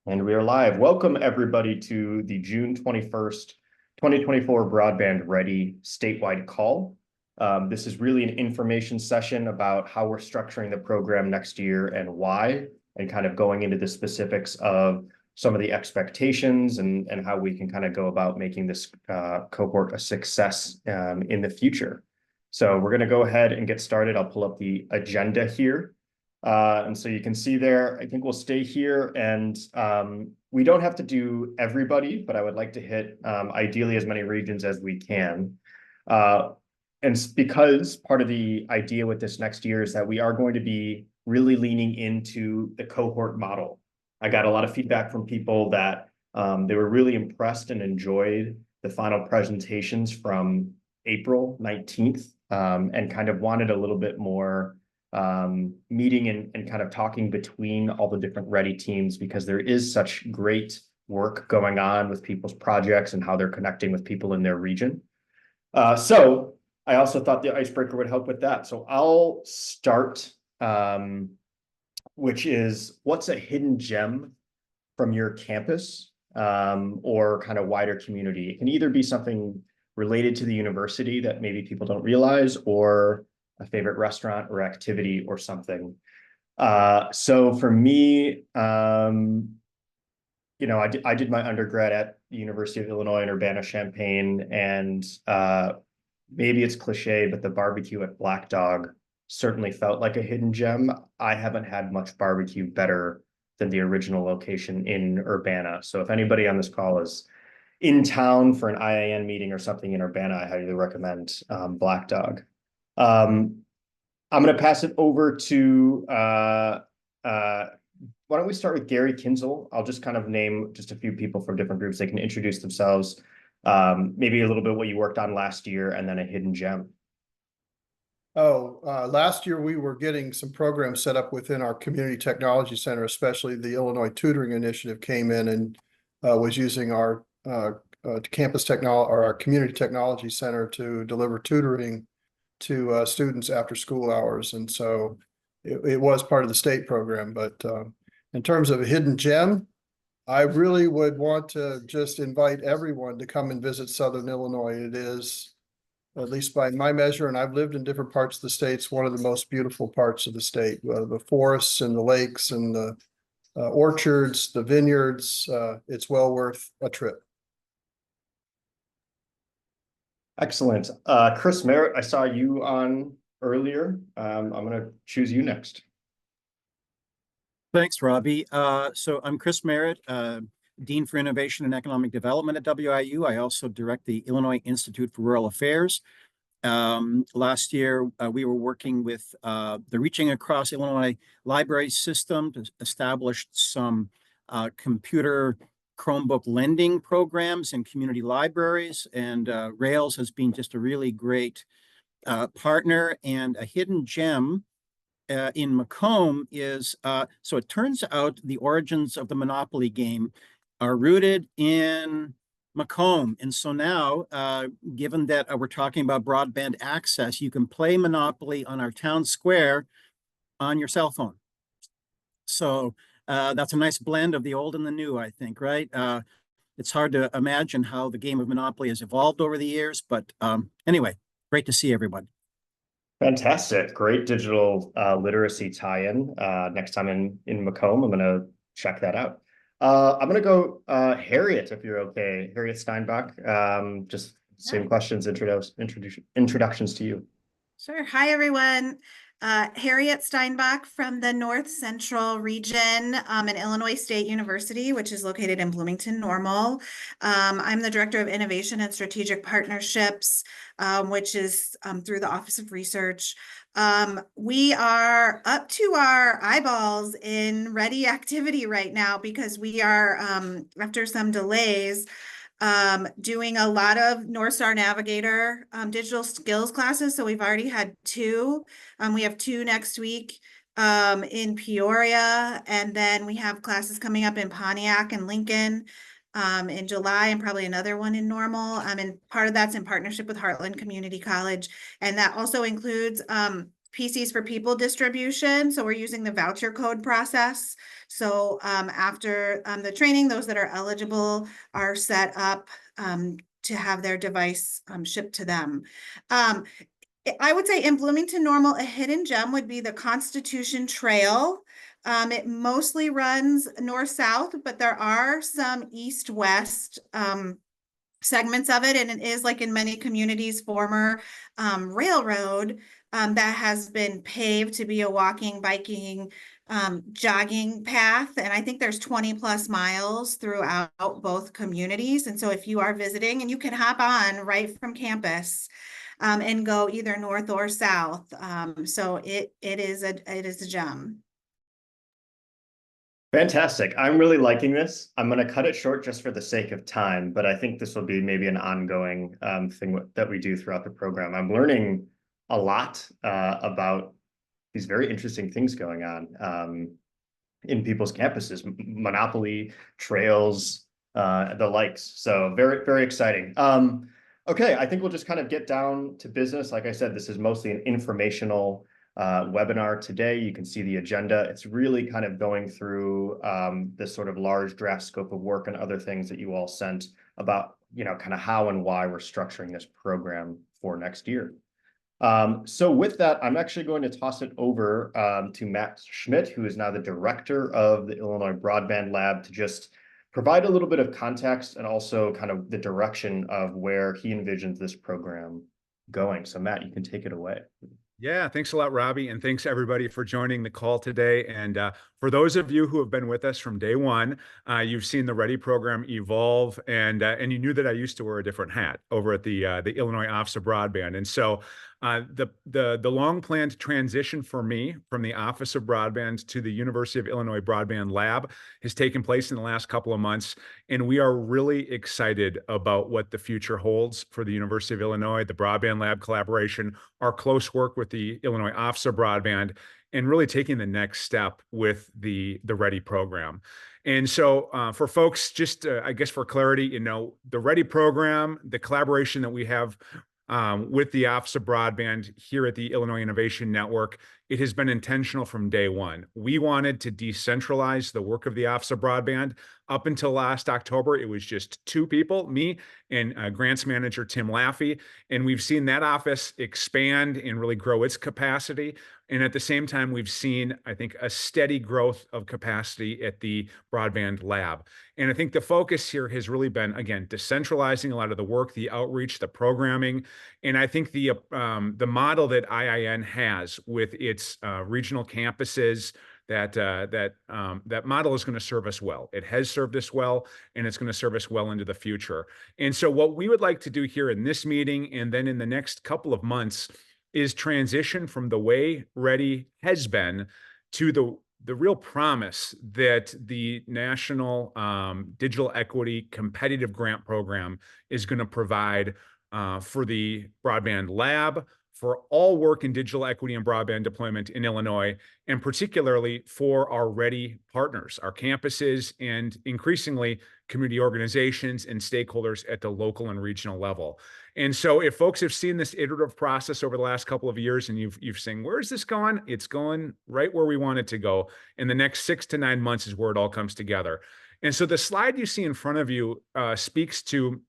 And we are live. Welcome everybody to the June 21st, 2024 Broadband Ready statewide call. This is really an information session about how we're structuring the program next year and why, and kind of going into the specifics of some of the expectations and how we can kind of go about making this cohort a success in the future. So we're going to go ahead and get started. I'll pull up the agenda here. And so you can see there, I think we'll stay here and we don't have to do everybody, but I would like to hit ideally as many regions as we can. And because part of the idea with this next year is that we are going to be really leaning into the cohort model. I got a lot of feedback from people that they were really impressed and enjoyed the final presentations from April 19th and kind of wanted a little bit more meeting and kind of talking between all the different ready teams, because there is such great work going on with people's projects and how they're connecting with people in their region. So I also thought the icebreaker would help with that. So I'll start, which is, what's a hidden gem from your campus or kind of wider community? It can either be something related to the university that maybe people don't realize, or a favorite restaurant or activity or something. So for me, you know, I did my undergrad at the University of Illinois in Urbana-Champaign, and maybe it's cliche, but the barbecue at Black Dog certainly felt like a hidden gem. I haven't had much barbecue better than the original location in Urbana. So if anybody on this call is in town for an IAN meeting or something in Urbana, I highly recommend Black Dog. I'm going to pass it over to, why don't we start with Gary Kinzel? I'll just kind of name just a few people from different groups. They can introduce themselves, maybe a little bit what you worked on last year, and then a hidden gem. Last year we were getting some programs set up within our community technology center, especially the Illinois Tutoring Initiative came in and was using our campus technology or our community technology center to deliver tutoring to students after school hours. And so it was part of the state program. But in terms of a hidden gem, I really would want to just invite everyone to come and visit Southern Illinois. It is, at least by my measure, and I've lived in different parts of the state, one of the most beautiful parts of the state. The forests and the lakes and the orchards, the vineyards, it's well worth a trip. Excellent. Chris Merritt, I saw you on earlier. I'm going to choose you next. Thanks, Robbie. So I'm Chris Merritt, Dean for Innovation and Economic Development at WIU. I also direct the Illinois Institute for Rural Affairs. Last year, we were working with the Reaching Across Illinois Library System to establish some computer Chromebook lending programs in community libraries, and Rails has been just a really great partner. And a hidden gem in Macomb is, so it turns out the origins of the Monopoly game are rooted in Macomb. And so now, given that we're talking about broadband access, you can play Monopoly on our town square on your cell phone. So that's a nice blend of the old and the new, I think, right? It's hard to imagine how the game of Monopoly has evolved over the years, but anyway, great to see everybody. Fantastic. Great digital literacy tie-in. Next time in Macomb, I'm going to check that out. I'm going to go Harriet, if you're okay. Harriet Steinbach, just same questions, introductions to you. Sure. Hi, everyone. Harriet Steinbach from the North Central region at Illinois State University, which is located in Bloomington Normal. I'm the Director of Innovation and Strategic Partnerships, which is through the Office of Research. We are up to our eyeballs in ready activity right now because we are, after some delays, doing a lot of North Star Navigator digital skills classes. So we've already had two. We have two next week in Peoria, and then we have classes coming up in Pontiac and Lincoln in July, and probably another one in Normal. And part of that's in partnership with Heartland Community College, and that also includes PCs for people distribution. So we're using the voucher code process. So after the training, those that are eligible are set up to have their device shipped to them. I would say in Bloomington Normal, a hidden gem would be the Constitution Trail. It mostly runs north-south, but there are some east-west segments of it, and it is, like in many communities, former railroad that has been paved to be a walking, biking, jogging path. And I think there's 20 plus miles throughout both communities. And so if you are visiting, and you can hop on right from campus and go either north or south. So it is a gem. Fantastic. I'm really liking this. I'm going to cut it short just for the sake of time, but I think this will be maybe an ongoing thing that we do throughout the program. I'm learning a lot about these very interesting things going on in people's campuses, monopoly, trails, the likes. So very, very exciting. Okay, I think we'll just kind of get down to business. Like I said, this is mostly an informational webinar today. You can see the agenda. It's really kind of going through this sort of large draft scope of work and other things that you all sent about, kind of how and why we're structuring this program for next year. So with that, I'm actually going to toss it over to Matt Schmidt, who is now the director of the Illinois Broadband Lab, to just provide a little bit of context and also kind of the direction of where he envisions this program going. So Matt, you can take it away. Yeah, thanks a lot, Robbie, and thanks everybody for joining the call today. And for those of you who have been with us from day one, you've seen the READY program evolve, and you knew that I used to wear a different hat over at the Illinois Office of Broadband. And so the long planned transition for me from the Office of Broadband to the University of Illinois Broadband Lab has taken place in the last couple of months, and we are really excited about what the future holds for the University of Illinois, the Broadband Lab collaboration, our close work with the Illinois Office of Broadband, and really taking the next step with the READY program. And so for folks, just I guess for clarity, the READY program, the collaboration that we have with the Office of Broadband here at the Illinois Innovation Network, it has been intentional from day one. We wanted to decentralize the work of the Office of Broadband. Up until last October, it was just two people, me and grants manager Tim Laffey, and we've seen that office expand and really grow its capacity. And at the same time, we've seen, I think, a steady growth of capacity at the Broadband Lab. And I think the focus here has really been, again, decentralizing a lot of the work, the outreach, the programming. And I think the model that IIN has with its regional campuses, that model is going to serve us well. It has served us well, and it's going to serve us well into the future. And so what we would like to do here in this meeting and then in the next couple of months is transition from the way READY has been to the real promise that the National Digital Equity Competitive Grant Program is going to provide for the Broadband Lab, for all work in digital equity and broadband deployment in Illinois, and particularly for our READY partners, our campuses, and increasingly community organizations and stakeholders at the local and regional level. And so if folks have seen this iterative process over the last couple of years and you've seen, where is this going? It's going right where we want it to go. In the next 6 to 9 months is where it all comes together. And so the slide you see in front of you speaks to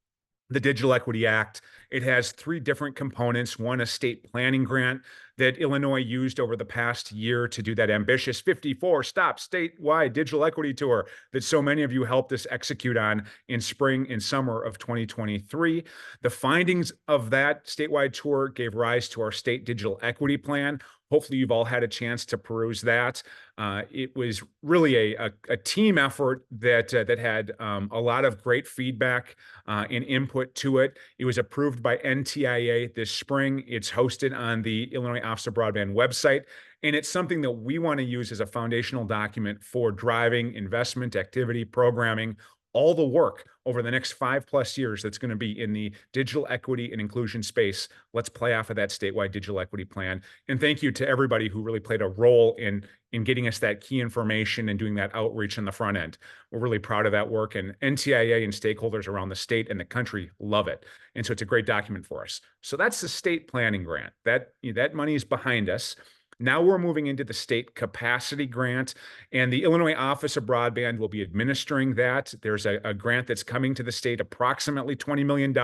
the Digital Equity Act. It has 3 different components. One, a state planning grant that Illinois used over the past year to do that ambitious 54-stop statewide digital equity tour that so many of you helped us execute on in spring and summer of 2023. The findings of that statewide tour gave rise to our state digital equity plan. Hopefully you've all had a chance to peruse that. It was really a team effort that had a lot of great feedback and input to it. It was approved by NTIA this spring. It's hosted on the Illinois Office of Broadband website, and it's something that we want to use as a foundational document for driving investment, activity, programming, all the work over the next 5+ years that's going to be in the digital equity and inclusion space. Let's play off of that statewide digital equity plan. And thank you to everybody who really played a role in getting us that key information and doing that outreach on the front end. We're really proud of that work, and NTIA and stakeholders around the state and the country love it. And so it's a great document for us. So that's the state planning grant. That money is behind us. Now we're moving into the state capacity grant, and the Illinois Office of Broadband will be administering that. There's a grant that's coming to the state, approximately $20 million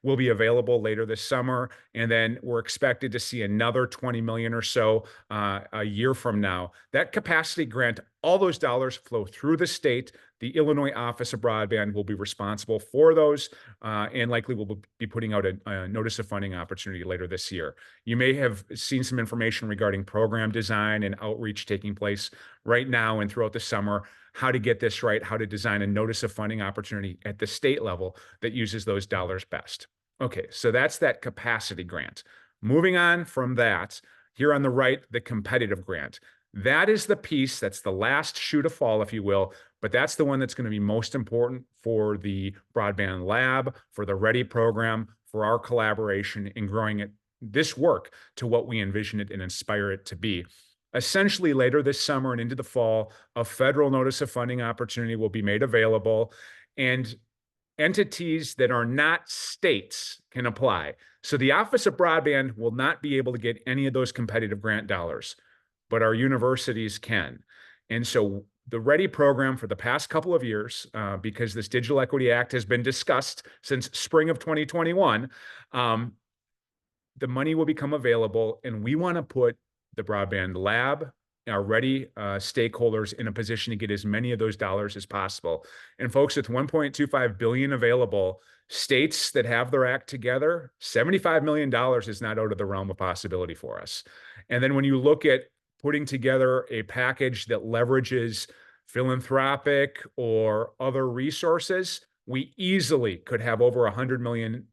will be available later this summer. And then we're expected to see another 20 million or so a year from now. That capacity grant, all those dollars flow through the state. The Illinois Office of Broadband will be responsible for those, and likely will be putting out a notice of funding opportunity later this year. You may have seen some information regarding program design and outreach taking place right now and throughout the summer, how to get this right, how to design a notice of funding opportunity at the state level that uses those dollars best. Okay, so that's that capacity grant. Moving on from that, here on the right, the competitive grant. That is the piece, that's the last shoe to fall, if you will, but that's the one that's going to be most important for the Broadband Lab, for the READY program, for our collaboration in growing this work to what we envision it and inspire it to be. Essentially, later this summer and into the fall, a federal notice of funding opportunity will be made available, and entities that are not states can apply. So the Office of Broadband will not be able to get any of those competitive grant dollars, but our universities can. And so the READY program for the past couple of years, because this Digital Equity Act has been discussed since spring of 2021, the money will become available, and we want to put the Broadband Lab, our READY stakeholders in a position to get as many of those dollars as possible. And folks, with $1.25 billion available, states that have their act together, $75 million is not out of the realm of possibility for us. And then when you look at putting together a package that leverages philanthropic or other resources, we easily could have over $100 million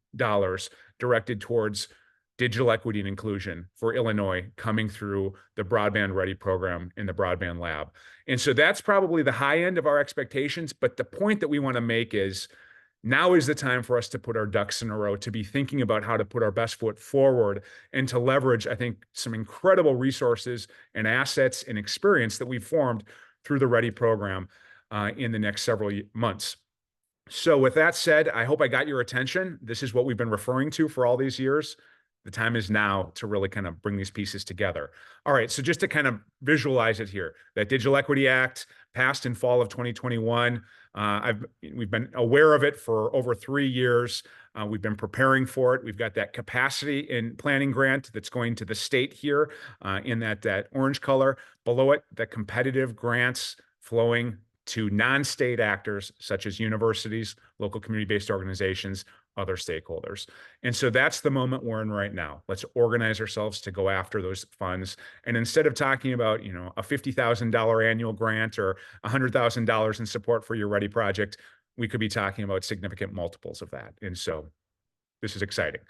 directed towards digital equity and inclusion for Illinois coming through the Broadband Ready program in the Broadband Lab. And so that's probably the high end of our expectations. But the point that we want to make is now is the time for us to put our ducks in a row, to be thinking about how to put our best foot forward and to leverage, I think, some incredible resources and assets and experience that we've formed through the Ready program in the next several months. So with that said, I hope I got your attention. This is what we've been referring to for all these years. The time is now to really kind of bring these pieces together. All right, so just to kind of visualize it here, that Digital Equity Act passed in fall of 2021. We've been aware of it for over 3 years. We've been preparing for it. We've got that capacity and planning grant that's going to the state here in that orange color. Below it, the competitive grants flowing to non-state actors such as universities, local community-based organizations, other stakeholders. And so that's the moment we're in right now. Let's organize ourselves to go after those funds. And instead of talking about, you know, a $50,000 annual grant or $100,000 in support for your Ready project, we could be talking about significant multiples of that. And so this is exciting.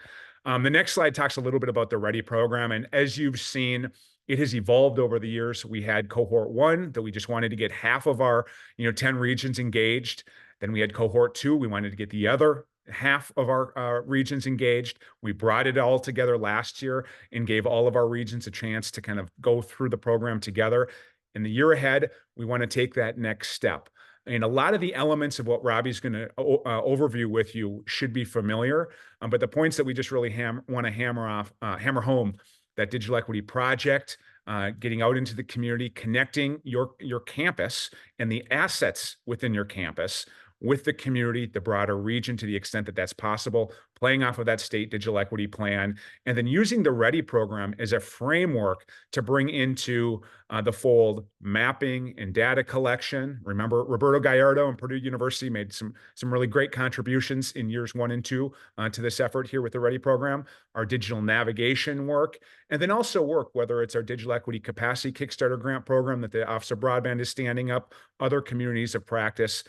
The next slide talks a little bit about the Ready program. And as you've seen, it has evolved over the years. We had cohort 1 that we just wanted to get half of our 10 regions engaged. Then we had cohort 2. We wanted to get the other half of our regions engaged. We brought it all together last year and gave all of our regions a chance to kind of go through the program together. In the year ahead, we want to take that next step. And a lot of the elements of what Robbie's going to overview with you should be familiar, but the points that we just really want to hammer home, that digital equity project, getting out into the community, connecting your campus and the assets within your campus with the community, the broader region to the extent that that's possible, playing off of that state digital equity plan, and then using the Ready program as a framework to bring into the fold mapping and data collection. Remember, Roberto Gallardo and Purdue University made some really great contributions in years 1 and 2 to this effort here with the Ready program, our digital navigation work, and then also work, whether it's our digital equity capacity Kickstarter grant program that the Office of Broadband is standing up, other communities of practice.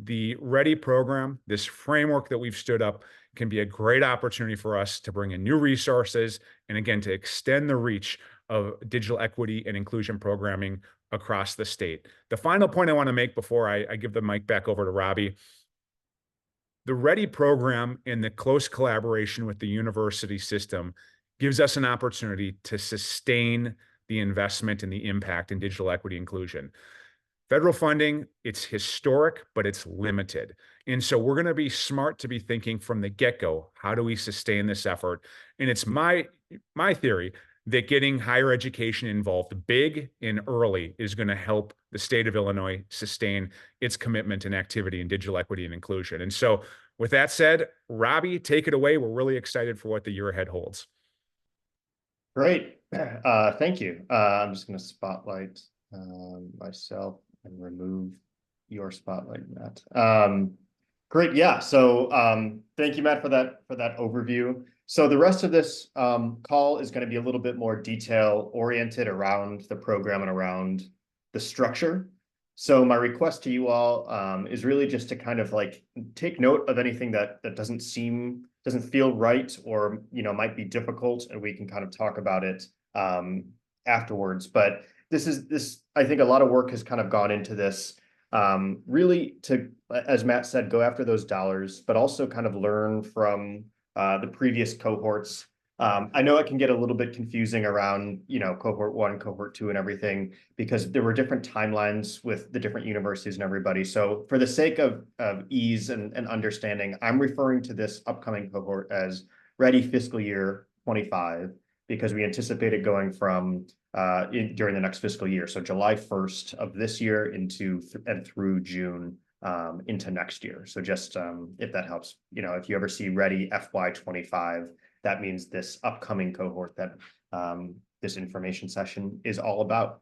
The Ready program, this framework that we've stood up, can be a great opportunity for us to bring in new resources and, again, to extend the reach of digital equity and inclusion programming across the state. The final point I want to make before I give the mic back over to Robbie, the READY program, in the close collaboration with the university system, gives us an opportunity to sustain the investment and the impact in digital equity inclusion. Federal funding, it's historic, but it's limited. And so we're going to be smart to be thinking from the get-go, how do we sustain this effort? And it's my theory that getting higher education involved big and early is going to help the state of Illinois sustain its commitment and activity in digital equity and inclusion. And so with that said, Robbie, take it away. We're really excited for what the year ahead holds. Great. Thank you. I'm just going to spotlight myself and remove your spotlight, Matt. Great. Yeah. So thank you, Matt, for that overview. So the rest of this call is going to be a little bit more detail oriented around the program and around the structure. So my request to you all is really just to kind of like take note of anything that doesn't feel right, or might be difficult, and we can kind of talk about it afterwards. But I think a lot of work has kind of gone into this, really to, as Matt said, go after those dollars, but also kind of learn from the previous cohorts. I know it can get a little bit confusing around, cohort 1, cohort 2, and everything, because there were different timelines with the different universities and everybody. So for the sake of ease and understanding, I'm referring to this upcoming cohort as Ready Fiscal Year 25, because we anticipate it going from during the next fiscal year. So July 1st of this year and through June into next year. So just if that helps, if you ever see Ready FY25, that means this upcoming cohort that this information session is all about.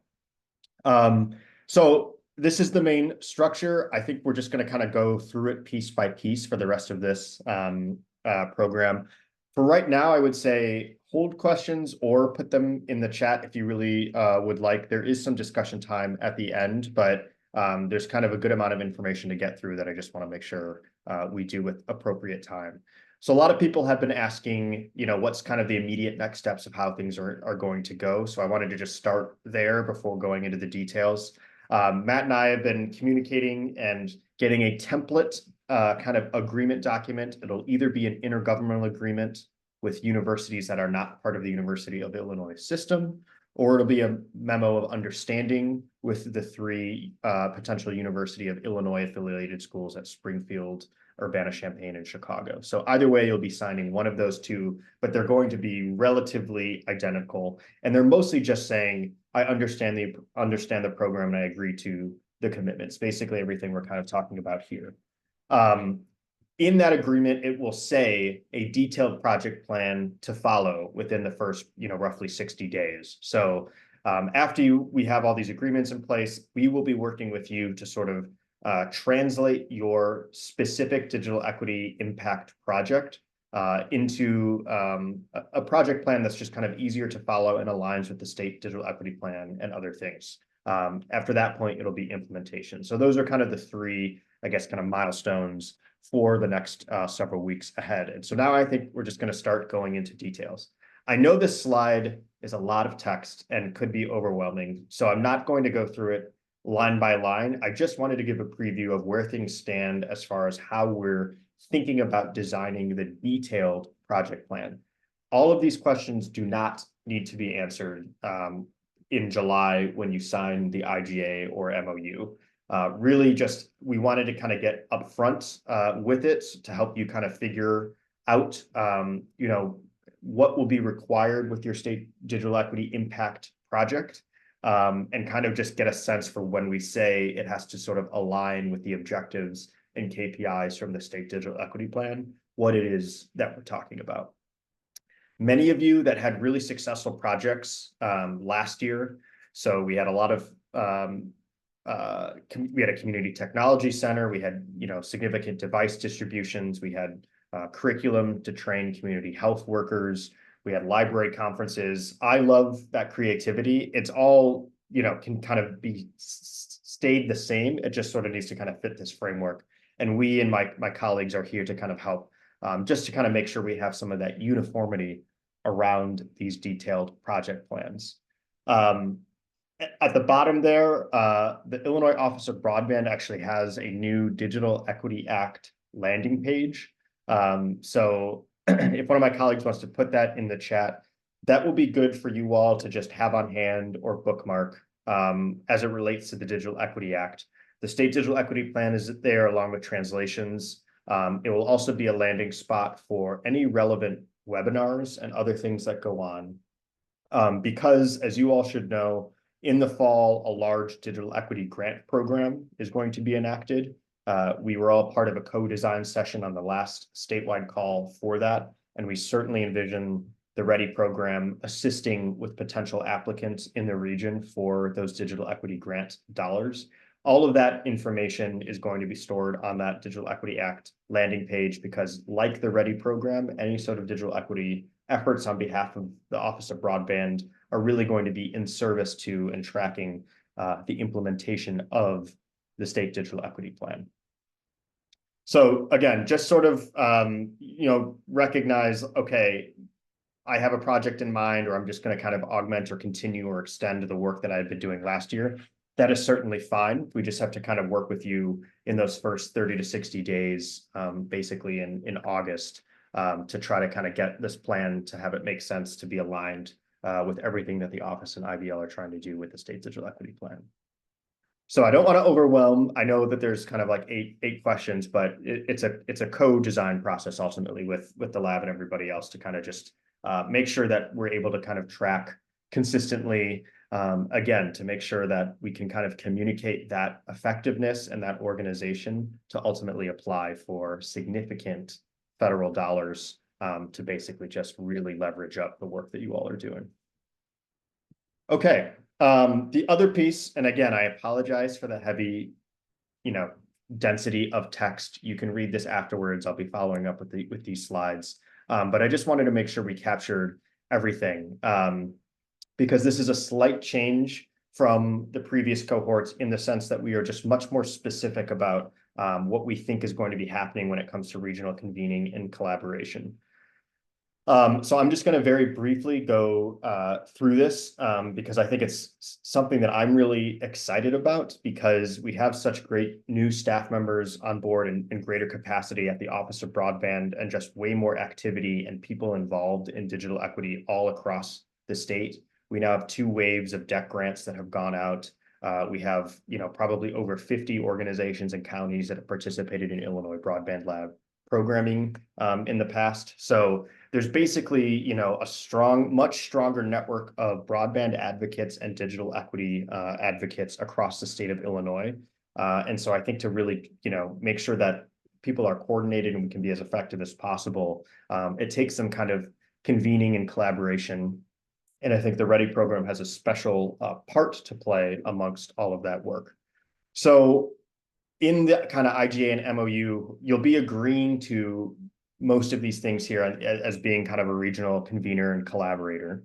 So this is the main structure. I think we're just going to kind of go through it piece by piece for the rest of this program. For right now, I would say hold questions or put them in the chat if you really would like. There is some discussion time at the end, but there's kind of a good amount of information to get through that I just want to make sure we do with appropriate time. So a lot of people have been asking, what's kind of the immediate next steps of how things are going to go. So I wanted to just start there before going into the details. Matt and I have been communicating and getting a template kind of agreement document. It'll either be an intergovernmental agreement with universities that are not part of the University of Illinois system, or it'll be a memo of understanding with the 3 potential University of Illinois affiliated schools at Springfield, Urbana-Champaign, and Chicago. So either way, you'll be signing one of those 2, but they're going to be relatively identical. And they're mostly just saying, I understand the program and I agree to the commitments. Basically everything we're kind of talking about here. In that agreement, it will say a detailed project plan to follow within the first, roughly 60 days. So after we have all these agreements in place, we will be working with you to sort of translate your specific digital equity impact project into a project plan that's just kind of easier to follow and aligns with the state digital equity plan and other things. After that point, it'll be implementation. So those are kind of the 3, I guess, kind of milestones for the next several weeks ahead. And so now I think we're just going to start going into details. I know this slide is a lot of text and could be overwhelming, so I'm not going to go through it line by line. I just wanted to give a preview of where things stand as far as how we're thinking about designing the detailed project plan. All of these questions do not need to be answered in July when you sign the IGA or MOU. Really just, we wanted to kind of get upfront with it to help you kind of figure out, what will be required with your state digital equity impact project, and kind of just get a sense for when we say it has to sort of align with the objectives and KPIs from the state digital equity plan, what it is that we're talking about. Many of you that had really successful projects last year, so we had a lot of we had a community technology center, we had significant device distributions, we had curriculum to train community health workers, we had library conferences. I love that creativity. It's all can kind of be stayed the same. It just sort of needs to kind of fit this framework, and we and my colleagues are here to kind of help, just to kind of make sure we have some of that uniformity around these detailed project plans. at the bottom there, the Illinois Office of Broadband actually has a new Digital Equity Act landing page. So if one of my colleagues wants to put that in the chat, that will be good for you all to just have on hand or bookmark as it relates to the Digital Equity Act. The state digital equity plan is there along with translations. It will also be a landing spot for any relevant webinars and other things that go on. Because, as you all should know, in the fall, a large digital equity grant program is going to be enacted. We were all part of a co-design session on the last statewide call for that, and we certainly envision the READY program assisting with potential applicants in the region for those digital equity grant dollars. All of that information is going to be stored on that Digital Equity Act landing page because, like the READY program, any sort of digital equity efforts on behalf of the Office of Broadband are really going to be in service to and tracking the implementation of the state digital equity plan. So again, just sort of, recognize, okay, I have a project in mind, or I'm just going to kind of augment or continue or extend the work that I've been doing last year. That is certainly fine. We just have to kind of work with you in those first 30 to 60 days, basically in August, to try to kind of get this plan to have it make sense to be aligned with everything that the office and IBL are trying to do with the state digital equity plan. So I don't want to overwhelm. I know that there's kind of like eight questions, but it's a co-design process ultimately with the lab and everybody else to kind of just make sure that we're able to kind of track consistently, again, to make sure that we can kind of communicate that effectiveness and that organization to ultimately apply for significant federal dollars to basically just really leverage up the work that you all are doing. Okay, the other piece, and again, I apologize for the heavy, density of text. You can read this afterwards. I'll be following up with these slides. But I just wanted to make sure we captured everything because this is a slight change from the previous cohorts in the sense that we are just much more specific about what we think is going to be happening when it comes to regional convening and collaboration. So I'm just going to very briefly go through this because I think it's something that I'm really excited about because we have such great new staff members on board in greater capacity at the Office of Broadband and just way more activity and people involved in digital equity all across the state. We now have 2 waves of DEC grants that have gone out. We have, probably over 50 organizations and counties that have participated in Illinois Broadband Lab programming in the past. So there's basically, a much stronger network of broadband advocates and digital equity advocates across the state of Illinois. And so I think to really, make sure that people are coordinated and we can be as effective as possible, it takes some kind of convening and collaboration. And I think the READY program has a special part to play amongst all of that work. So in the kind of IGA and MOU, you'll be agreeing to most of these things here as being kind of a regional convener and collaborator.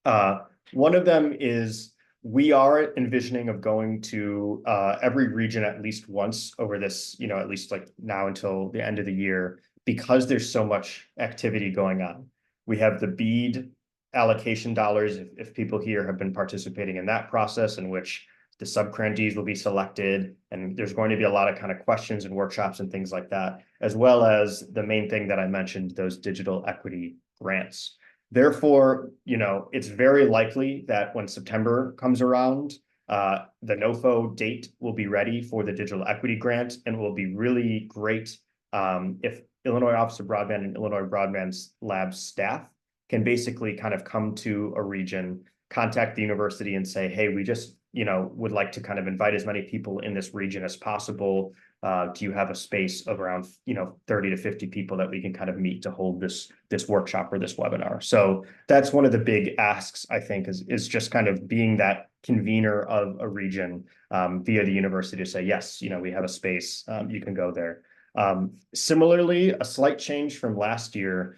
One of them is we are envisioning of going to every region at least once over this, at least like now until the end of the year, because there's so much activity going on. We have the BEAD allocation dollars, if people here have been participating in that process in which the subgrantees will be selected, and there's going to be a lot of kind of questions and workshops and things like that, as well as the main thing that I mentioned, those digital equity grants. Therefore, it's very likely that when September comes around, the NOFO date will be ready for the digital equity grant, and it will be really great if Illinois Office of Broadband and Illinois Broadband Lab staff can basically kind of come to a region, contact the university and say, hey, we just would like to kind of invite as many people in this region as possible. Do you have a space of around 30 to 50 people that we can kind of meet to hold this workshop or this webinar? So that's one of the big asks, I think, is just kind of being that convener of a region via the university to say, yes, we have a space, you can go there. Similarly, a slight change from last year,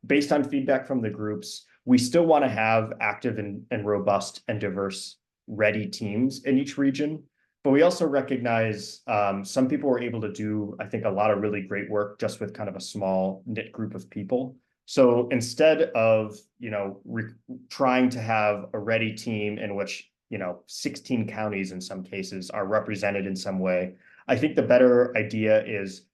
based on feedback from the groups, we still want to have active and robust and diverse ready teams in each region, but we also recognize some people were able to do, I think, a lot of really great work just with kind of a small knit group of people. So instead of, trying to have a ready team in which, 16 counties in some cases are represented in some way. I think the better idea is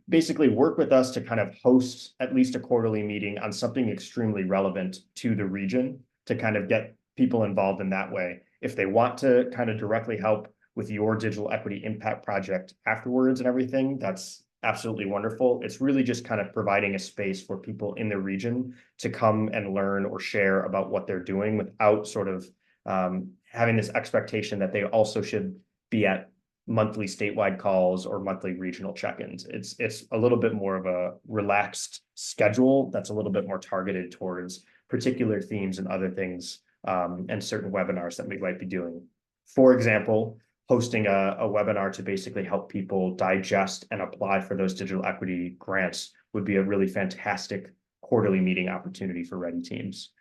basically work with us to kind of host at least a quarterly meeting on something extremely relevant to the region to kind of get people involved in that way. If they want to kind of directly help with your digital equity impact project afterwards and everything, that's absolutely wonderful. It's really just kind of providing a space for people in the region to come and learn or share about what they're doing without sort of having this expectation that they also should be at monthly statewide calls or monthly regional check-ins. It's a little bit more of a relaxed schedule that's a little bit more targeted towards particular themes and other things and certain webinars that we might be doing. For example, hosting a webinar to basically help people digest and apply for those digital equity grants would be a really fantastic quarterly meeting opportunity for Ready teams.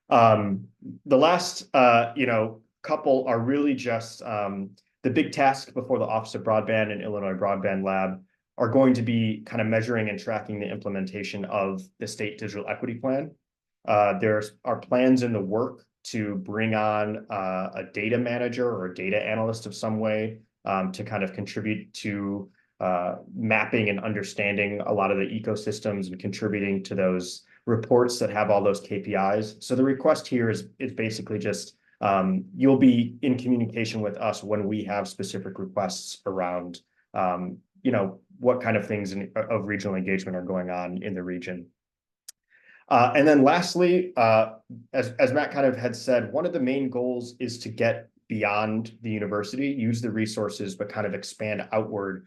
The last, couple are really just the big task before the Office of Broadband and Illinois Broadband Lab are going to be kind of measuring and tracking the implementation of the state digital equity plan. There are plans in the work to bring on a data manager or a data analyst of some way to kind of contribute to mapping and understanding a lot of the ecosystems and contributing to those reports that have all those KPIs. So the request here is basically just you'll be in communication with us when we have specific requests around what kind of things of regional engagement are going on in the region. And then lastly, as Matt kind of had said, one of the main goals is to get beyond the university, use the resources, but kind of expand outward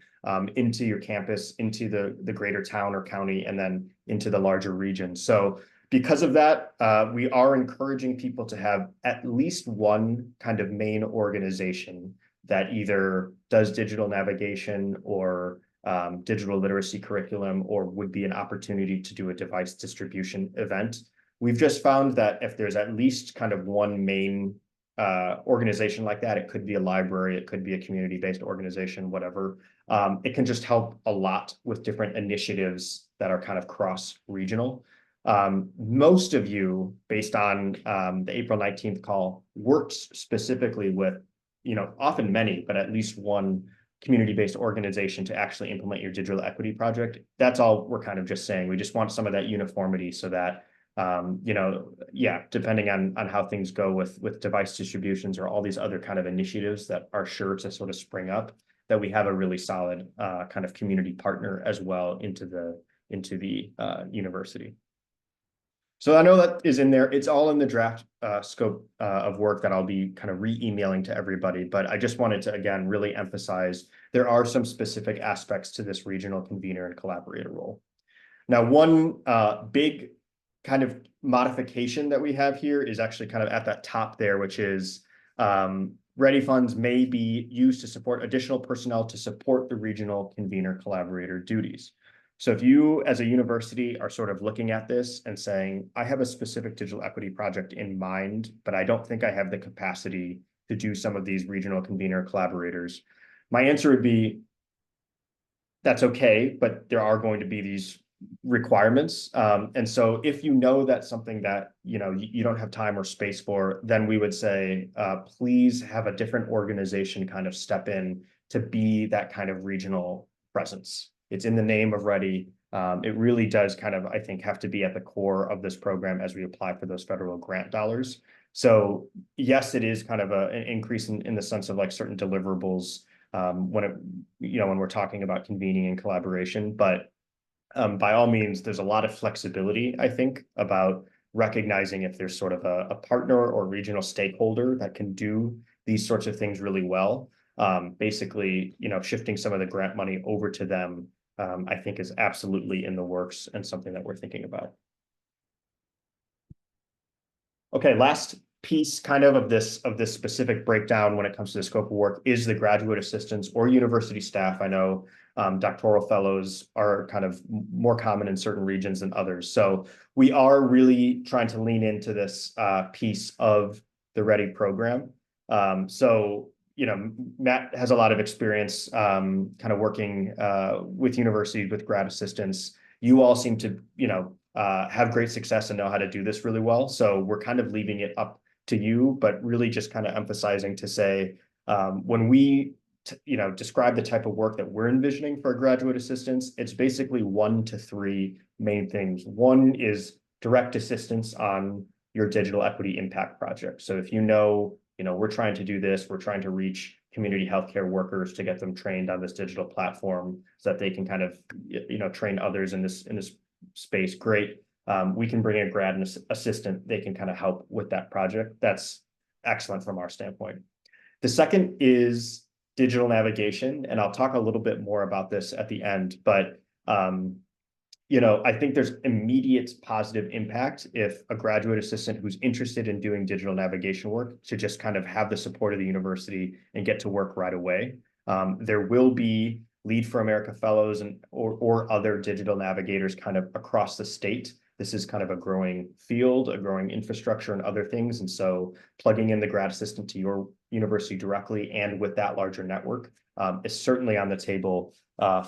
into your campus, into the greater town or county, and then into the larger region. So because of that, we are encouraging people to have at least one kind of main organization that either does digital navigation or digital literacy curriculum, or would be an opportunity to do a device distribution event. We've just found that if there's at least kind of one main organization like that, it could be a library, it could be a community-based organization, whatever. It can just help a lot with different initiatives that are kind of cross-regional. Most of you, based on the April 19th call, worked specifically with, often many, but at least one community-based organization to actually implement your digital equity project. That's all we're kind of just saying. We just want some of that uniformity so that, depending on how things go with device distributions or all these other kind of initiatives that are sure to sort of spring up, that we have a really solid kind of community partner as well into the university. So I know that is in there. It's all in the draft scope of work that I'll be kind of re-emailing to everybody. But I just wanted to, again, really emphasize there are some specific aspects to this regional convener and collaborator role. Now, one big kind of modification that we have here is actually kind of at that top there, which is ready funds may be used to support additional personnel to support the regional convener collaborator duties. So if you as a university are sort of looking at this and saying, I have a specific digital equity project in mind, but I don't think I have the capacity to do some of these regional convener collaborators, my answer would be, that's okay, but there are going to be these requirements. And so if you know that's something that you don't have time or space for, then we would say, please have a different organization kind of step in to be that kind of regional presence. It's in the name of Ready. It really does kind of, I think, have to be at the core of this program as we apply for those federal grant dollars. So yes, it is kind of an increase in the sense of like certain deliverables when we're talking about convening and collaboration. But by all means, there's a lot of flexibility, I think, about recognizing if there's sort of a partner or regional stakeholder that can do these sorts of things really well. Basically, shifting some of the grant money over to them, I think is absolutely in the works and something that we're thinking about. Okay, last piece kind of this specific breakdown when it comes to the scope of work is the graduate assistants or university staff. I know doctoral fellows are kind of more common in certain regions than others. So we are really trying to lean into this piece of the Ready program. Matt has a lot of experience kind of working with universities with grad assistants. You all seem to, have great success and know how to do this really well. So we're kind of leaving it up to you, but really just kind of emphasizing to say, when we describe the type of work that we're envisioning for graduate assistants, it's basically 1 to 3 main things. One is direct assistance on your digital equity impact project. So if we're trying to do this, we're trying to reach community healthcare workers to get them trained on this digital platform so that they can kind of, train others in this space. Great. We can bring in a grad assistant. They can kind of help with that project. That's excellent from our standpoint. The second is digital navigation, and I'll talk a little bit more about this at the end, but I think there's immediate positive impact if a graduate assistant who's interested in doing digital navigation work to just kind of have the support of the university and get to work right away. There will be Lead for America fellows or other digital navigators kind of across the state. This is kind of a growing field, a growing infrastructure and other things. And so plugging in the grad assistant to your university directly and with that larger network is certainly on the table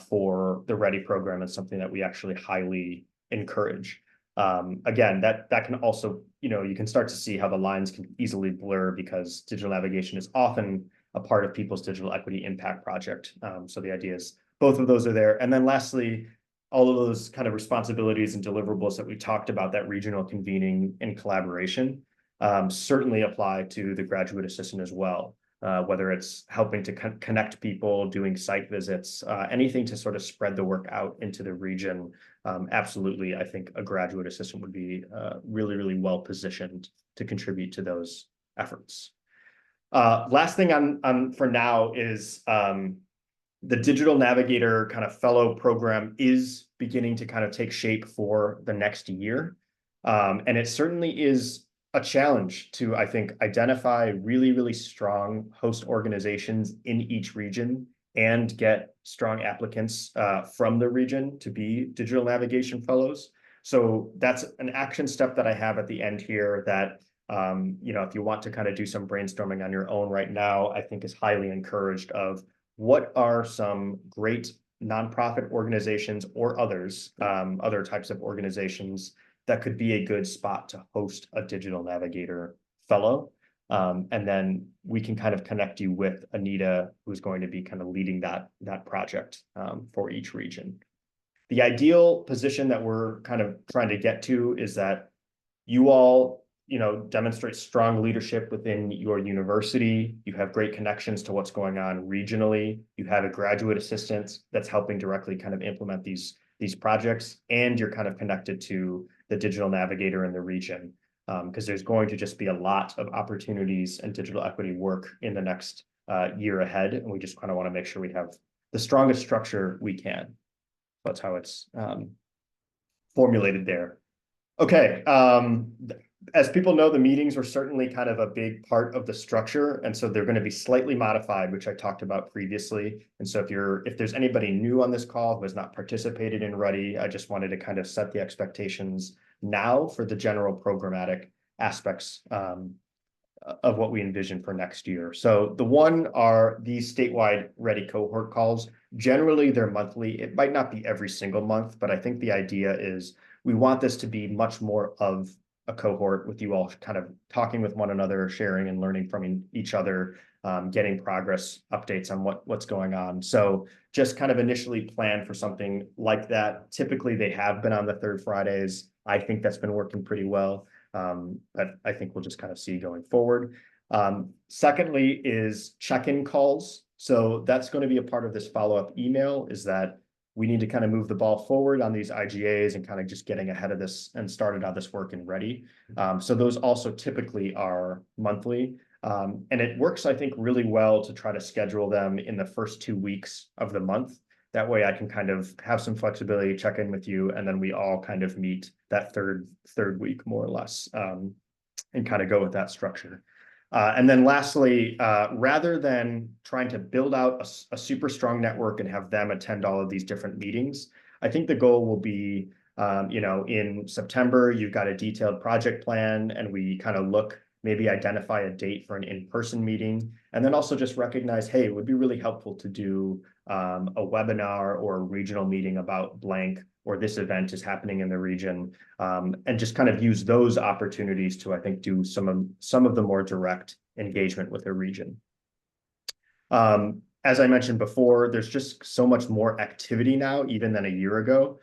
for the READY program, and something that we actually highly encourage. Again, that can also, you can start to see how the lines can easily blur because digital navigation is often a part of people's digital equity impact project. So the idea is both of those are there. And then lastly, all of those kind of responsibilities and deliverables that we talked about, that regional convening and collaboration, certainly apply to the graduate assistant as well. Whether it's helping to connect people, doing site visits, anything to sort of spread the work out into the region. Absolutely, I think a graduate assistant would be really, really well positioned to contribute to those efforts. Last thing on for now is the Digital Navigator kind of fellow program is beginning to kind of take shape for the next year. And it certainly is a challenge to, I think, identify really, really strong host organizations in each region and get strong applicants from the region to be digital navigation fellows. So that's an action step that I have at the end here that, if you want to kind of do some brainstorming on your own right now, I think is highly encouraged of what are some great nonprofit organizations or others, other types of organizations that could be a good spot to host a digital navigator fellow. And then we can kind of connect you with Anita, who's going to be kind of leading that project for each region. The ideal position that we're kind of trying to get to is that you all, demonstrate strong leadership within your university. You have great connections to what's going on regionally. You have a graduate assistant that's helping directly kind of implement these projects, and you're kind of connected to the digital navigator in the region, because there's going to just be a lot of opportunities and digital equity work in the next year ahead, and we just kind of want to make sure we have the strongest structure we can. That's how it's formulated there. Okay. As people know, the meetings are certainly kind of a big part of the structure, and so they're going to be slightly modified, which I talked about previously. And so if there's anybody new on this call who has not participated in READY, I just wanted to kind of set the expectations now for the general programmatic aspects of what we envision for next year. So the one are these statewide READY cohort calls. Generally, they're monthly. It might not be every single month, but I think the idea is we want this to be much more of a cohort with you all kind of talking with one another, sharing and learning from each other, getting progress updates on what's going on. So just kind of initially plan for something like that. Typically, they have been on the third Fridays. I think that's been working pretty well. But I think we'll just kind of see going forward. Secondly is check-in calls. So that's going to be a part of this follow-up email, is that we need to kind of move the ball forward on these IGAs and kind of just getting ahead of this and started on this work in READY. So those also typically are monthly. And it works, I think, really well to try to schedule them in the first 2 weeks of the month. That way I can kind of have some flexibility, check in with you, and then we all kind of meet that third week more or less, and kind of go with that structure. And then lastly, rather than trying to build out a super strong network and have them attend all of these different meetings, I think the goal will be, in September, you've got a detailed project plan, and we kind of look maybe identify a date for an in-person meeting, and then also just recognize, hey, it would be really helpful to do a webinar or a regional meeting about blank, or this event is happening in the region, and just kind of use those opportunities to, I think, do some of the more direct engagement with the region. As I mentioned before, there's just so much more activity now, even than a year ago.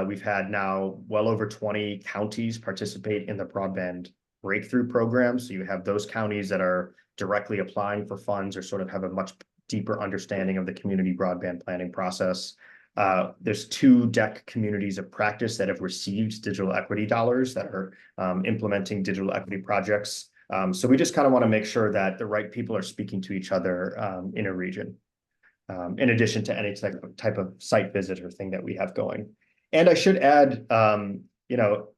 We've had now well over 20 counties participate in the broadband breakthrough program. So you have those counties that are directly applying for funds or sort of have a much deeper understanding of the community broadband planning process. There's 2 DEC communities of practice that have received digital equity dollars that are implementing digital equity projects. So we just kind of want to make sure that the right people are speaking to each other in a region, in addition to any type of site visit or thing that we have going. And I should add, you know,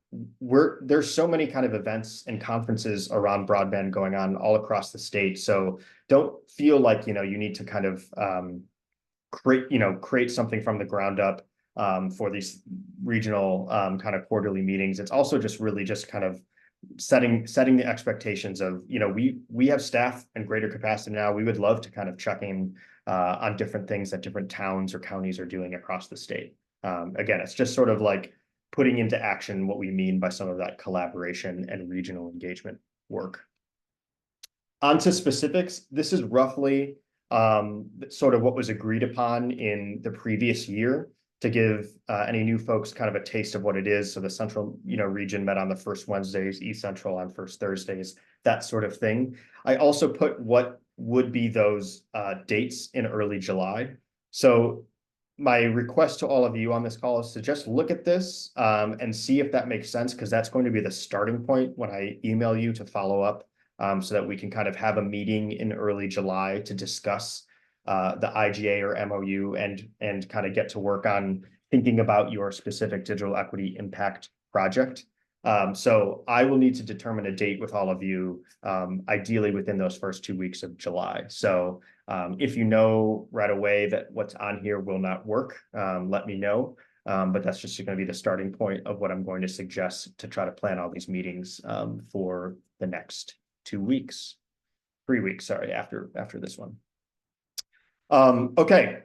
there's so many kind of events and conferences around broadband going on all across the state. So don't feel like, you know, you need to kind of create something from the ground up for these regional kind of quarterly meetings. It's also just really just kind of setting the expectations of, you know, we have staff and greater capacity now. We would love to kind of check in on different things that different towns or counties are doing across the state. Again, it's just sort of like putting into action what we mean by some of that collaboration and regional engagement work. On to specifics. This is roughly sort of what was agreed upon in the previous year to give any new folks kind of a taste of what it is. So the central, you know, region met on the first Wednesdays, East Central on first Thursdays, that sort of thing. I also put what would be those dates in early July. So my request to all of you on this call is to just look at this and see if that makes sense, because that's going to be the starting point when I email you to follow up, so that we can kind of have a meeting in early July to discuss the IGA or MOU and kind of get to work on thinking about your specific digital equity impact project. So I will need to determine a date with all of you, ideally within those first 2 weeks of July. So if you know right away that what's on here will not work, let me know. But that's just going to be the starting point of what I'm going to suggest to try to plan all these meetings for the next 3 weeks, sorry, after this one. Okay,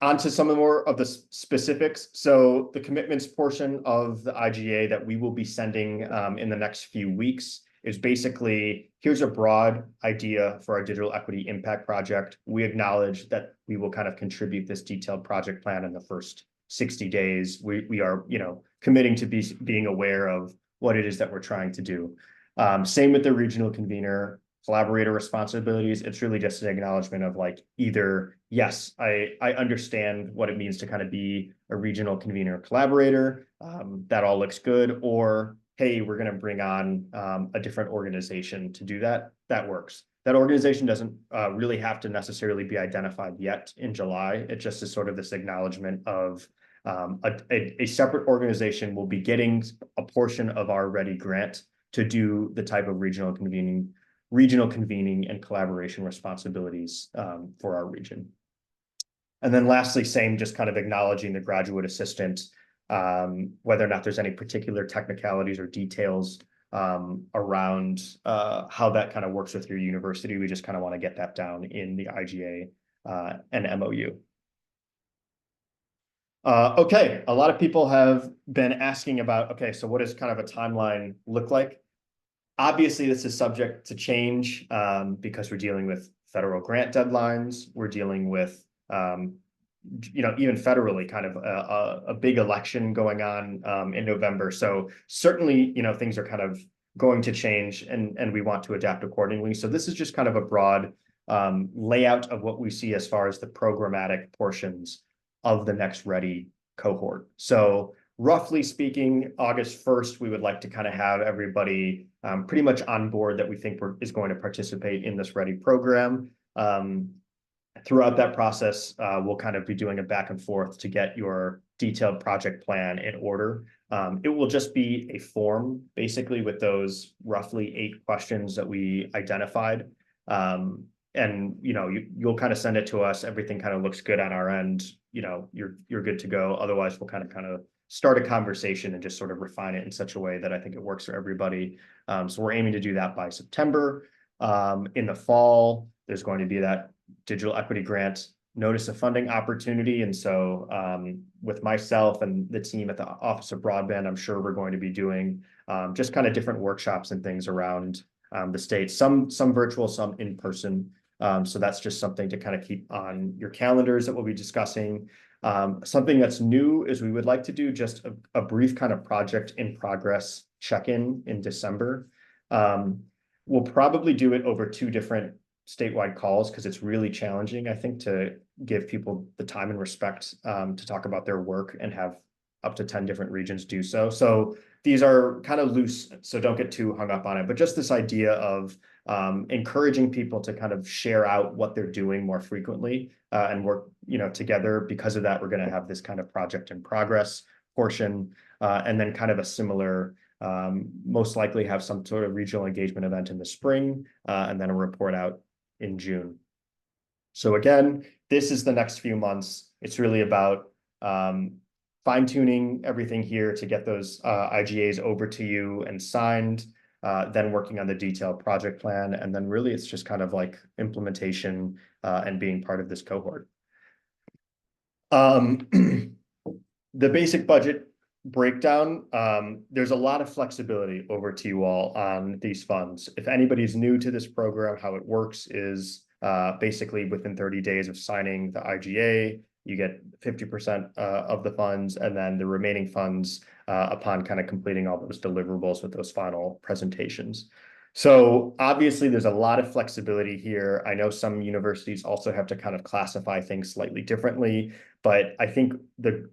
on to some more of the specifics. So the commitments portion of the IGA that we will be sending in the next few weeks is basically, here's a broad idea for our digital equity impact project. We acknowledge that we will kind of contribute this detailed project plan in the first 60 days. We are, you know, committing to being aware of what it is that we're trying to do. Same with the regional convener collaborator responsibilities. It's really just an acknowledgement of like, either, yes, I understand what it means to kind of be a regional convener collaborator. That all looks good. Or, hey, we're going to bring on a different organization to do that. That works. That organization doesn't really have to necessarily be identified yet in July. It just is sort of this acknowledgement of a separate organization will be getting a portion of our READY grant to do the type of regional convening and collaboration responsibilities for our region. And then lastly, same, just kind of acknowledging the graduate assistant, whether or not there's any particular technicalities or details around how that kind of works with your university. We just kind of want to get that down in the IGA and MOU. Okay, a lot of people have been asking about, okay, so what does kind of a timeline look like? Obviously, this is subject to change because we're dealing with federal grant deadlines. We're dealing with, you know, even federally kind of a big election going on in November. So certainly, you know, things are kind of going to change and we want to adapt accordingly. So this is just kind of a broad layout of what we see as far as the programmatic portions of the next READY cohort. So roughly speaking, August 1st, we would like to kind of have everybody pretty much on board that we think is going to participate in this READY program. Throughout that process, we'll kind of be doing a back and forth to get your detailed project plan in order. It will just be a form, basically, with those roughly 8 questions that we identified. And, you know, you'll kind of send it to us. Everything kind of looks good on our end. You know, you're good to go. Otherwise, we'll kind of start a conversation and just sort of refine it in such a way that I think it works for everybody. So we're aiming to do that by September. In the fall, there's going to be that digital equity grant notice of funding opportunity. And so with myself and the team at the Office of Broadband, I'm sure we're going to be doing just kind of different workshops and things around the state, some virtual, some in person. So that's just something to kind of keep on your calendars that we'll be discussing. Something that's new is we would like to do just a brief kind of project in progress check-in in December. We'll probably do it over 2 different statewide calls because it's really challenging, I think, to give people the time and respect to talk about their work and have up to 10 different regions do so. So these are kind of loose, so don't get too hung up on it, but just this idea of encouraging people to kind of share out what they're doing more frequently and work, together. Because of that, we're going to have this kind of project in progress portion, and then kind of a similar, most likely have some sort of regional engagement event in the spring, and then a report out in June. So again, this is the next few months. It's really about fine-tuning everything here to get those IGAs over to you and signed, then working on the detailed project plan. And then really it's just kind of like implementation and being part of this cohort. The basic budget breakdown, there's a lot of flexibility over to you all on these funds. If anybody's new to this program, how it works is basically within 30 days of signing the IGA, you get 50% of the funds, and then the remaining funds upon kind of completing all those deliverables with those final presentations. So obviously there's a lot of flexibility here. I know some universities also have to kind of classify things slightly differently, but I think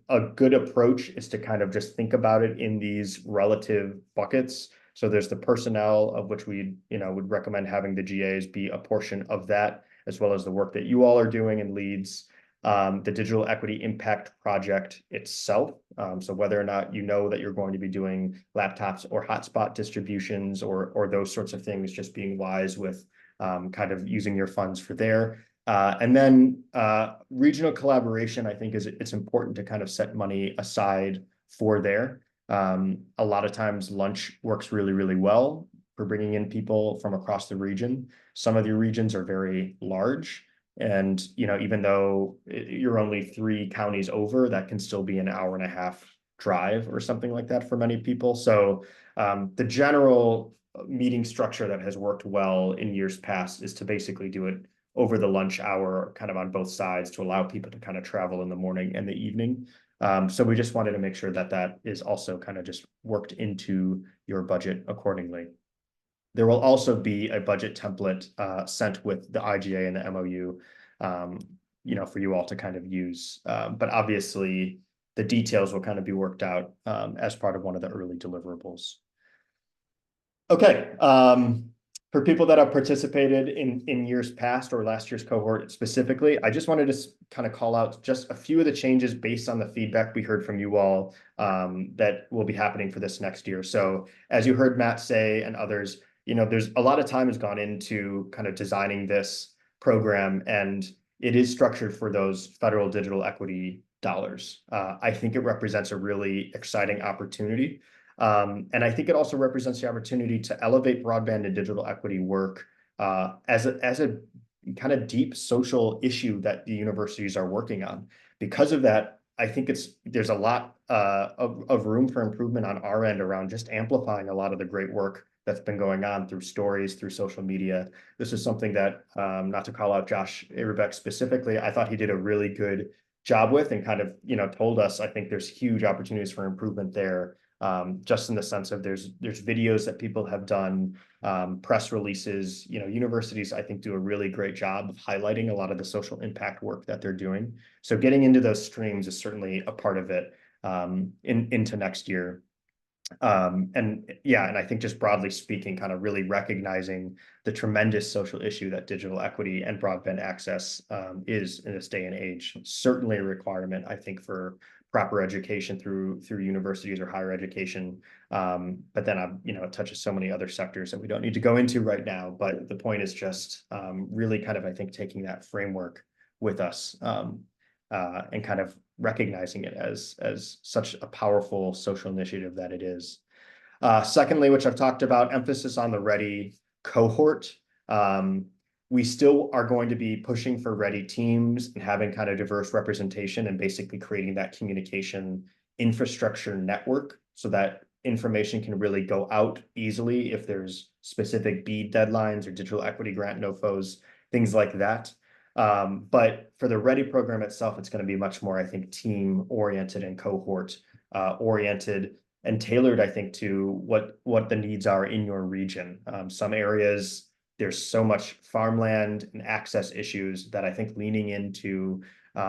a good approach is to kind of just think about it in these relative buckets. So there's the personnel, of which we would recommend having the GAs be a portion of that, as well as the work that you all are doing and leads. The digital equity impact project itself. So whether or not that you're going to be doing laptops or hotspot distributions or those sorts of things, just being wise with kind of using your funds for there. And then regional collaboration, I think it's important to kind of set money aside for there. A lot of times lunch works really, really well for bringing in people from across the region. Some of the regions are very large. And, even though you're only 3 counties over, that can still be an hour-and-a-half drive or something like that for many people. So the general meeting structure that has worked well in years past is to basically do it over the lunch hour, kind of on both sides, to allow people to kind of travel in the morning and the evening. So we just wanted to make sure that that is also kind of just worked into your budget accordingly. There will also be a budget template sent with the IGA and the MOU, for you all to kind of use. But obviously, the details will kind of be worked out as part of one of the early deliverables. Okay. For people that have participated in years past or last year's cohort specifically, I just wanted to kind of call out just a few of the changes based on the feedback we heard from you all that will be happening for this next year. So as you heard Matt say and others, there's a lot of time has gone into kind of designing this program, and it is structured for those federal digital equity dollars. I think it represents a really exciting opportunity. And I think it also represents the opportunity to elevate broadband and digital equity work as a kind of deep social issue that the universities are working on. Because of that, I think there's a lot of room for improvement on our end around just amplifying a lot of the great work that's been going on through stories, through social media. This is something that, not to call out Josh Irebeck specifically, I thought he did a really good job with, and kind of, told us, I think there's huge opportunities for improvement there. Just in the sense of there's videos that people have done, press releases, universities, I think, do a really great job of highlighting a lot of the social impact work that they're doing. So getting into those streams is certainly a part of it into next year. And I think just broadly speaking, kind of really recognizing the tremendous social issue that digital equity and broadband access is in this day and age. Certainly a requirement, I think, for proper education through universities or higher education. But then it touches so many other sectors that we don't need to go into right now. But the point is just really kind of, I think, taking that framework with us. and kind of recognizing it as such a powerful social initiative that it is. Secondly, which I've talked about, emphasis on the READY cohort. We still are going to be pushing for READY teams and having kind of diverse representation and basically creating that communication infrastructure network so that information can really go out easily if there's specific BEAD deadlines or digital equity grant NOFOs, things like that. But for the READY program itself, it's going to be much more, I think, team oriented and cohort oriented and tailored, I think, to what the needs are in your region. Some areas, there's so much farmland and access issues that I think leaning into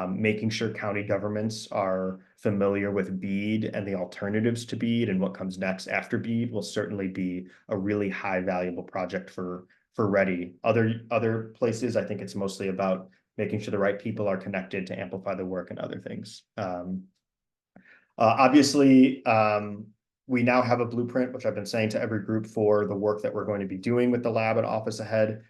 making sure county governments are familiar with BEAD and the alternatives to BEAD and what comes next after BEAD will certainly be a really high valuable project for READY. Other places, I think it's mostly about making sure the right people are connected to amplify the work and other things. Obviously, we now have a blueprint, which I've been saying to every group for the work that we're going to be doing with the lab and Office Ahead.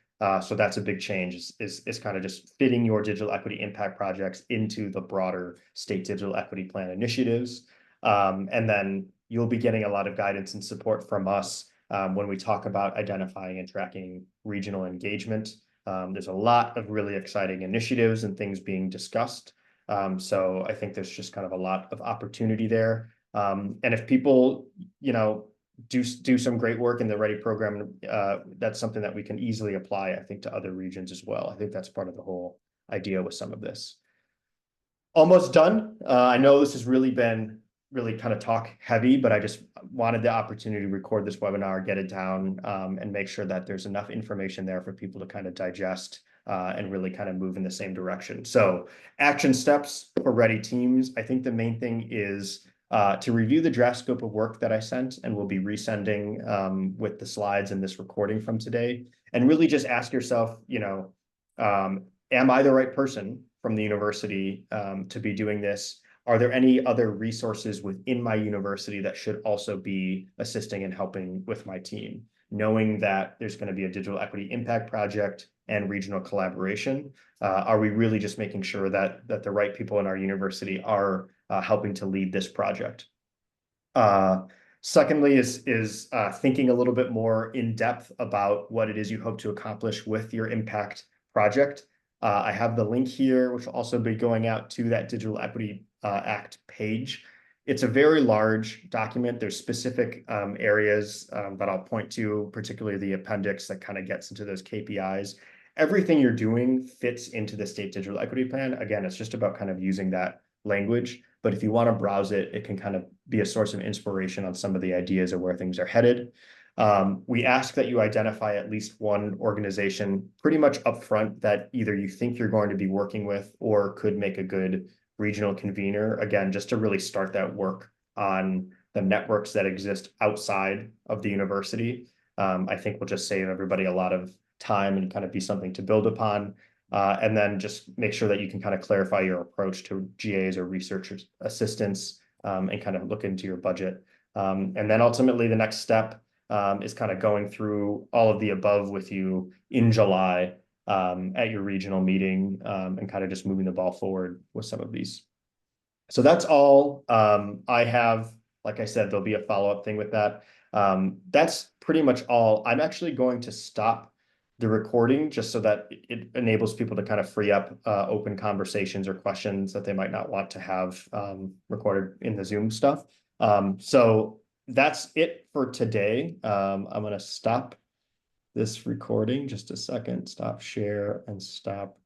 So that's a big change is kind of just fitting your digital equity impact projects into the broader state digital equity plan initiatives. And then you'll be getting a lot of guidance and support from us when we talk about identifying and tracking regional engagement. There's a lot of really exciting initiatives and things being discussed. So I think there's just kind of a lot of opportunity there. And if people, do some great work in the READY program, that's something that we can easily apply, I think, to other regions as well. I think that's part of the whole idea with some of this. Almost done. I know this has really been kind of talk heavy, but I just wanted the opportunity to record this webinar, get it down, and make sure that there's enough information there for people to kind of digest and really kind of move in the same direction. So action steps for READY teams. I think the main thing is to review the draft scope of work that I sent and we'll be resending with the slides and this recording from today. And really just ask yourself, am I the right person from the university to be doing this? Are there any other resources within my university that should also be assisting and helping with my team? Knowing that there's going to be a digital equity impact project and regional collaboration, are we really just making sure that the right people in our university are helping to lead this project? Secondly is thinking a little bit more in depth about what it is you hope to accomplish with your impact project. I have the link here, which will also be going out to that Digital Equity Act page. It's a very large document. There's specific areas that I'll point to, particularly the appendix that kind of gets into those KPIs. Everything you're doing fits into the state digital equity plan. Again, it's just about kind of using that language. But if you want to browse it, it can kind of be a source of inspiration on some of the ideas of where things are headed. We ask that you identify at least one organization pretty much upfront that either you think you're going to be working with or could make a good regional convener, again, just to really start that work on the networks that exist outside of the university. I think will just save everybody a lot of time and kind of be something to build upon. And then just make sure that you can kind of clarify your approach to GAs or research assistants and kind of look into your budget. And then ultimately the next step is kind of going through all of the above with you in July at your regional meeting and kind of just moving the ball forward with some of these. So that's all I have. Like I said, there'll be a follow-up thing with that. That's pretty much all. I'm actually going to stop the recording just so that it enables people to kind of free up open conversations or questions that they might not want to have recorded in the Zoom stuff. So that's it for today. I'm going to stop this recording just a second, stop share and stop